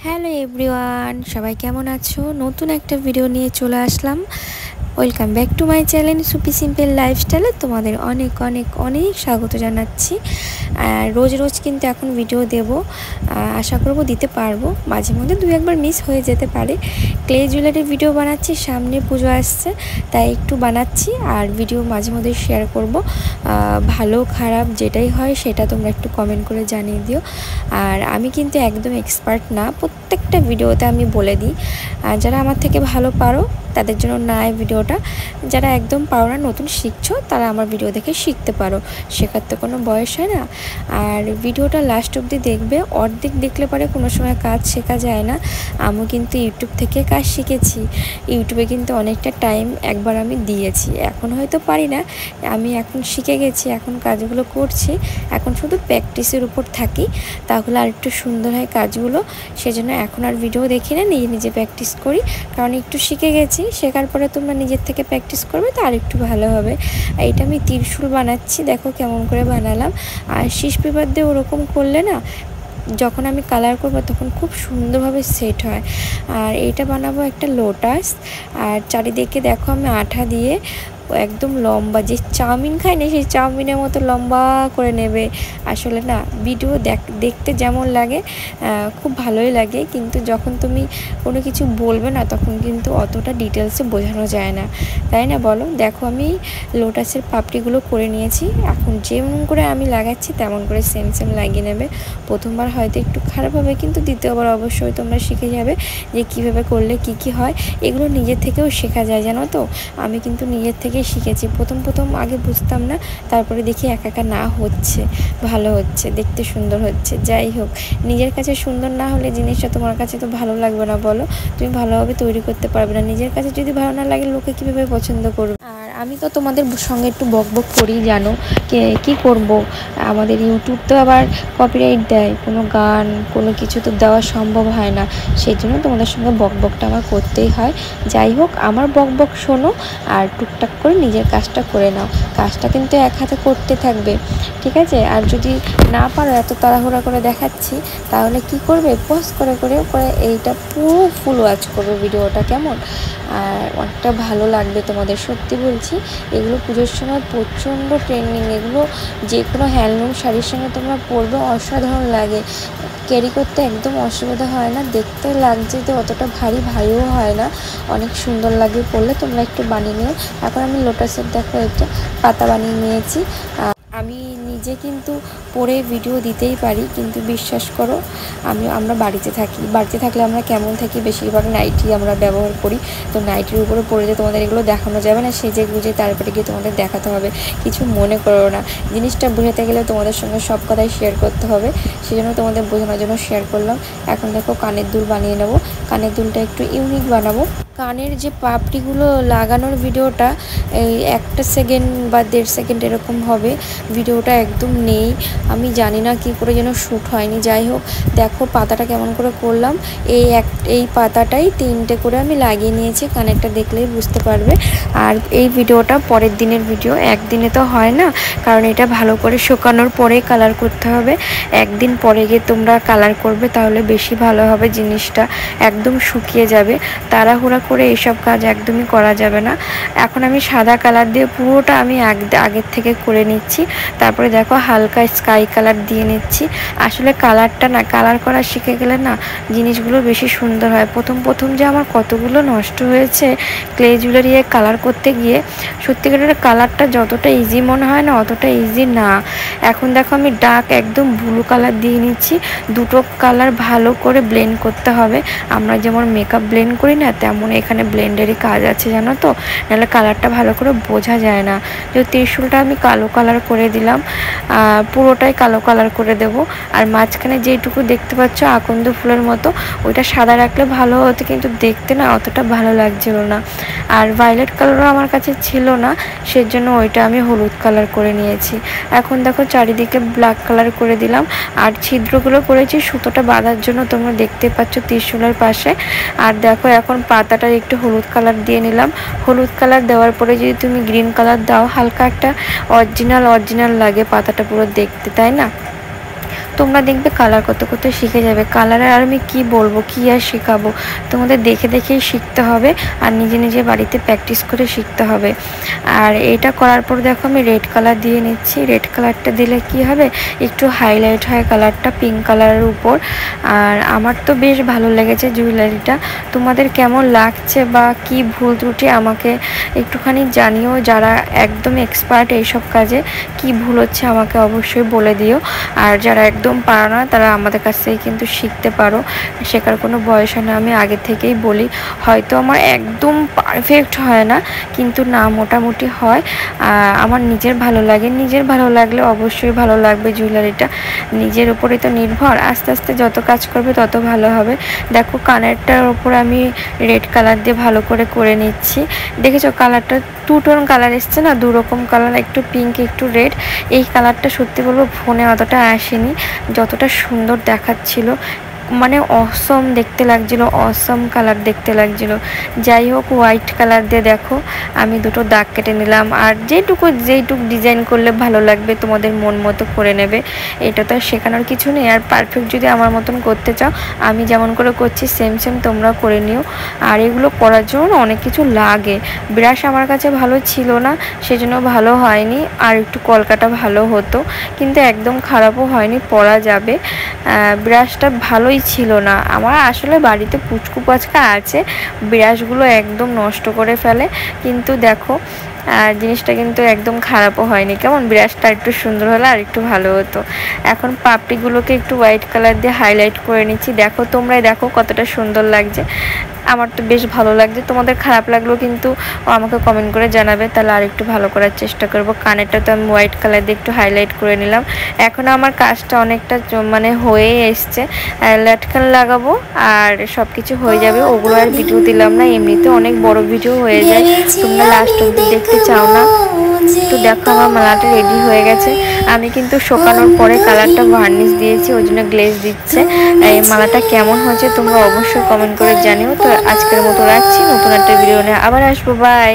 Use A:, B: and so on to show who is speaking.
A: Hello everyone, সবাই কেমন আছো? নতুন একটা ভিডিও নিয়ে চলে আসলাম। Welcome back to my channel সুপি সিম্পল লাইফস্টাইলে তোমাদের অনেক অনেক অনেক স্বাগত জানাচ্ছি। রোজ রোজ কিন্তু এখন ভিডিও দেব, আশা করব দিতে পারবো। মাঝে মধ্যে দু একবার মিস হয়ে যেতে পারে। ক্লে জুয়েলারি ভিডিও বানাচ্ছি, সামনে পুজো আসছে, তাই একটু বানাচ্ছি আর ভিডিও মাঝে মধ্যে শেয়ার করব। ভালো খারাপ যেটাই হয় সেটা তোমরা একটু কমেন্ট করে জানিয়ে দিও। আর আমি কিন্তু একদম এক্সপার্ট না, প্রত্যেকটা ভিডিওতে আমি বলে দিই যারা আমার থেকে ভালো পারো তাদের জন্য না এই ভিডিওটা। যারা একদম পারো না, নতুন শিখছো, তারা আমার ভিডিও দেখে শিখতে পারো, শেখার তো কোনো বয়স হয় না। আর ভিডিওটা লাস্ট অবধি দেখবে, অর্ধেক দেখলে পরে কোনো সময় কাজ শেখা যায় না। আমিও কিন্তু ইউটিউব থেকে কাজ শিখেছি, ইউটিউবে কিন্তু অনেকটা টাইম একবার আমি দিয়েছি, এখন হয়তো পারি না, আমি এখন শিখে গেছি, এখন কাজগুলো করছি, এখন শুধু প্র্যাকটিসের উপর থাকি, তাহলে আর একটু সুন্দর হয় কাজগুলো। সেজন্য এখন আর ভিডিও দেখি না, নিজে নিজে প্র্যাকটিস করি, কারণ একটু শিখে গেছি, শেখার পরে তোমরা নিজের থেকে প্র্যাকটিস করবে তো আর একটু ভালো হবে। এইটা আমি ত্রিশূল বানাচ্ছি, দেখো কেমন করে বানালাম। আর শীষ পেপার দিয়ে ওরকম করলে না, যখন আমি কালার করব তখন খুব সুন্দরভাবে সেট হয়। আর এইটা বানাবো একটা লোটাস, আর চারিদিকে দেখো আমি আঠা দিয়ে একদম লম্বা, যে চাউমিন খায় না সেই চাউমিনের মতো লম্বা করে নেবে। আসলে না, ভিডিও দেখতে যেমন লাগে খুব ভালোই লাগে, কিন্তু যখন তুমি কোনো কিছু বলবে না তখন কিন্তু অতটা ডিটেলসে বোঝানো যায় না, তাই না বলো? দেখো আমি লোটাসের পাপড়িগুলো করে নিয়েছি, এখন যেমন করে আমি লাগাচ্ছি তেমন করে সেম সেম লাগিয়ে নেবে। প্রথমবার হয়তো একটু খারাপ হবে, কিন্তু দ্বিতীয়বার অবশ্যই তোমরা শিখে যাবে যে কীভাবে করলে কি হয়। এগুলো নিজের থেকেও শেখা যায়, জানো তো। আমি কিন্তু নিজের থেকে শিখেছি, প্রথম আগে বুঝতাম না, তারপরে দেখি একা একা না হচ্ছে, ভালো হচ্ছে, দেখতে সুন্দর হচ্ছে। যাই হোক, নিজের কাছে সুন্দর না হলে জিনিসটা তোমার কাছে তো ভালো লাগবে না, বলো? তুমি ভালোভাবে তৈরি করতে পারবে না। নিজের কাছে যদি ভালো না লাগে, লোকে কীভাবে পছন্দ করবে? আর আমি তো তোমাদের সঙ্গে একটু বকবক করি, জানো, কি করব, আমাদের ইউটিউব তো আবার কপিরাইট দেয়, কোনো গান কোনো কিছু তো দেওয়া সম্ভব হয় না, সেই জন্য তোমাদের সঙ্গে বকবকটা আমার করতেই হয়। যাই হোক, আমার বকবক শোনো আর টুকটাক করে নিজের কাজটা করে নাও। কাজটা কিন্তু এক হাতে করতে থাকবে, ঠিক আছে? আর যদি না পারো, এত তাড়াহুড়া করে দেখাচ্ছি, তাহলে কি করবে, পজ করে করে করে এইটা পুরো ফুল ওয়াচ করবে ভিডিওটা, কেমন? আর অনেকটা ভালো লাগবে তোমাদের, সত্যি বলছি। এগুলো পুজোর সময় প্রচণ্ড ট্রেন্ডিং, এগুলো যে কোনো হ্যান্ডলুম শাড়ির সঙ্গে তোমরা পরবে, অসাধারণ লাগে, ক্যারি করতে একদম অসুবিধা হয় না, দেখতে লাগছে যে অতটা ভারীও হয় না, অনেক সুন্দর লাগে পরলে। তোমরা একটু বানিয়ে নিও। এখন আমি লোটাসের দেখো একটা পাতা বানিয়ে নিয়েছি। আমি নিজে কিন্তু পরে ভিডিও দিতেই পারি, কিন্তু বিশ্বাস করো, আমরা বাড়িতে থাকলে আমরা কেমন থাকি, বেশিরভাগ নাইটি আমরা ব্যবহার করি, তো নাইটির উপরে পরে যে তোমাদের এগুলো দেখানো যাবে না, সেজে গুজে তারপরে গিয়ে তোমাদের দেখাতে হবে, কিছু মনে করো না। জিনিসটা বোঝাতে গেলে তোমাদের সঙ্গে সব কথাই শেয়ার করতে হবে, সেজন্য তোমাদের বোঝানোর জন্য শেয়ার করলাম। এখন দেখো কানের দুল বানিয়ে নেবো, কানের দুলটা একটু ইউনিক বানাবো। কানের যে পাপড়িগুলো লাগানোর ভিডিওটা এই 1 সেকেন্ড বা 1.5 সেকেন্ড এরকম হবে, ভিডিওটা একদম নেই, আমি জানি না কি করে যেন শ্যুট হয়নি। যাই হোক, দেখো পাতাটা কেমন করে করলাম, এই পাতাটাই 3টে করে আমি লাগিয়ে নিয়েছি, কানেরটা দেখলেই বুঝতে পারবে। আর এই ভিডিওটা পরের দিনের ভিডিও, একদিনে তো হয় না, কারণ এটা ভালো করে শুকানোর পরে কালার করতে হবে। একদিন পরে গিয়ে তোমরা কালার করবে, তাহলে বেশি ভালো হবে, জিনিসটা একদম শুকিয়ে যাবে। তাড়াহুড়া করে এসব কাজ একদমই করা যাবে না। এখন আমি সাদা কালার দিয়ে পুরোটা আমি আগের থেকে করে নিচ্ছি, তারপরে দেখো হালকা স্কাই কালার দিয়ে নিচ্ছি। আসলে কালারটা না, কালার করা শিখে গেলে না জিনিসগুলো বেশি সুন্দর হয়। প্রথম যে আমার কতগুলো নষ্ট হয়েছে ক্লে জুয়েলারি কালার করতে গিয়ে, সত্যিকারের কালারটা যতটা ইজি মনে হয় না, অতটা ইজি না। এখন দেখো আমি ডার্ক একদম ব্লু কালার দিয়ে নিচ্ছি, দুটো কালার ভালো করে ব্লেন্ড করতে হবে। আমরা যেমন মেকআপ ব্লেন্ড করি না, তেমন এখানে ব্লেন্ডেরই কাজ আছে, জানো তো, নাহলে কালারটা ভালো করে বোঝা যায় না। যে ত্রিশূলটা আমি কালো কালার করে দিলাম, পুরোটাই কালো কালার করে দেব। আর মাঝখানে যেটুকু দেখতে পাচ্ছ আকন্দ ফুলের মতো, ওইটা সাদা রাখলে ভালো হতো, কিন্তু দেখতে না অতটা ভালো লাগছিল না। আর ভায়োলেট কালারও আমার কাছে ছিল না, সেজন্য ওইটা আমি হলুদ কালার করে নিয়েছি। এখন দেখো চারিদিকে ব্ল্যাক কালার করে দিলাম, আর ছিদ্রগুলো করেছি সুতোটা বাঁধার জন্য, তোমরা দেখতে পাচ্ছ ত্রিশূলের পাশে। আর দেখো এখন পাতাটা একটু হলুদ কালার দিয়ে নিলাম। হলুদ কালার দেওয়ার পরে যদি তুমি গ্রিন কালার দাও, হালকা একটা অরিজিনাল লাগে পাতাটা পুরো দেখতে, তাই না? তো তোমরা দেখবে কালার করতে করতে শিখে যাবে। কালারে আর আমি কি বলবো, কি আর শেখাবো, তোমাদের দেখে দেখেই শিখতে হবে আর নিজে নিজে বাড়িতে প্র্যাকটিস করে শিখতে হবে। আর এটা করার পর দেখো আমি রেড কালার দিয়ে নিচ্ছি। রেড কালারটা দিলে কি হবে, একটু হাইলাইট হয় কালারটা পিঙ্ক কালারের উপর। আর আমার তো বেশ ভালো লেগেছে জুয়েলারিটা। তোমাদের কেমন লাগছে বা কি ভুল ত্রুটি আমাকে একটুখানি জানিও। যারা একদম এক্সপার্ট এইসব কাজে, কি ভুল হচ্ছে আমাকে অবশ্যই বলে দিও। আর যারা একদম পারো না তারা আমাদের কাছ থেকে কিন্তু শিখতে পারো, শেখার কোনো বয়স হয় না। আমি আগে থেকেই বলি, হয়তো আমার একদম পারফেক্ট হয় না, কিন্তু না মোটামুটি হয়। আমার নিজের ভালো লাগে, নিজের ভালো লাগলে অবশ্যই ভালো লাগবে জুয়েলারিটা। নিজের উপরে তো নির্ভর, আস্তে আস্তে যত কাজ করবে তত ভালো হবে। দেখো কানেরটার ওপর আমি রেড কালার দিয়ে ভালো করে নিচ্ছি। দেখেছো কালারটা টু টোন কালার এসছে না, দু রকম কালার, একটু পিঙ্ক একটু রেড। এই কালারটা সত্যি বলবো ফোনে অতটা আসেনি, যতটা সুন্দর দেখাচ্ছিল। মানে অসম দেখতে লাগছিল, অসম কালার দেখতে লাগছিল। যাই হোক হোয়াইট কালার দিয়ে দেখো আমি দুটো দাগ কেটে নিলাম। আর যেটুকু ডিজাইন করলে ভালো লাগবে তোমাদের মন মতো করে নেবে, এটা তো আর শেখানোর কিছু নেই। আর পারফেক্ট যদি আমার মতন করতে চাও, আমি যেমন করে করছি সেম তোমরা করে নিও। আর এগুলো করার জন্য অনেক কিছু লাগে। ব্রাশ আমার কাছে ভালো ছিল না, সেজন্য ভালো হয়নি। আর একটু কলকাটা ভালো হতো, কিন্তু একদম খারাপও হয়নি, পরা যাবে। ব্রাশটা ভালোই ছিল না। আমার আসলে বাড়িতে পুচকু পাচকা আছে, ব্রাশগুলো একদম নষ্ট করে ফেলে। কিন্তু দেখো জিনিসটা কিন্তু একদম খারাপও হয়নি। কেমন ব্রাশটা একটু সুন্দর হলে আর একটু ভালো হতো। এখন পাপড়িগুলোকে একটু হোয়াইট কালার দিয়ে হাইলাইট করে নিচ্ছি। দেখো তোমরাই দেখো কতটা সুন্দর লাগছে। আমার তো বেশ ভালো লাগছে। তোমাদের খারাপ লাগলেও কিন্তু আমাকে কমেন্ট করে জানাবে, তাহলে আর একটু ভালো করার চেষ্টা করব। কানেরটা তো আমি হোয়াইট কালার দিয়ে একটু হাইলাইট করে নিলাম। এখন আমার কাজটা অনেকটা মানে হয়ে এসছে, লাটকান লাগাবো আর সব কিছু হয়ে যাবে। ওগুলো আর ভিডিও দিলাম না, এমনিতে অনেক বড় ভিডিও হয়ে যায়, তোমরা লাস্ট অবধি দেখতে চাও না। তো দেখো আমার মালাটা রেডি হয়ে গেছে। আমি কিন্তু শুকানোর পরে কালারটা ভার্নিশ দিয়েছি, ওই জন্য গ্লেজ দিচ্ছে। এই মালাটা কেমন হয়েছে তোমরা অবশ্যই কমেন্ট করে জানিও। তো আজকের মতো রাখছি, নতুন একটা ভিডিও নিয়ে আবার আসবো, বাই।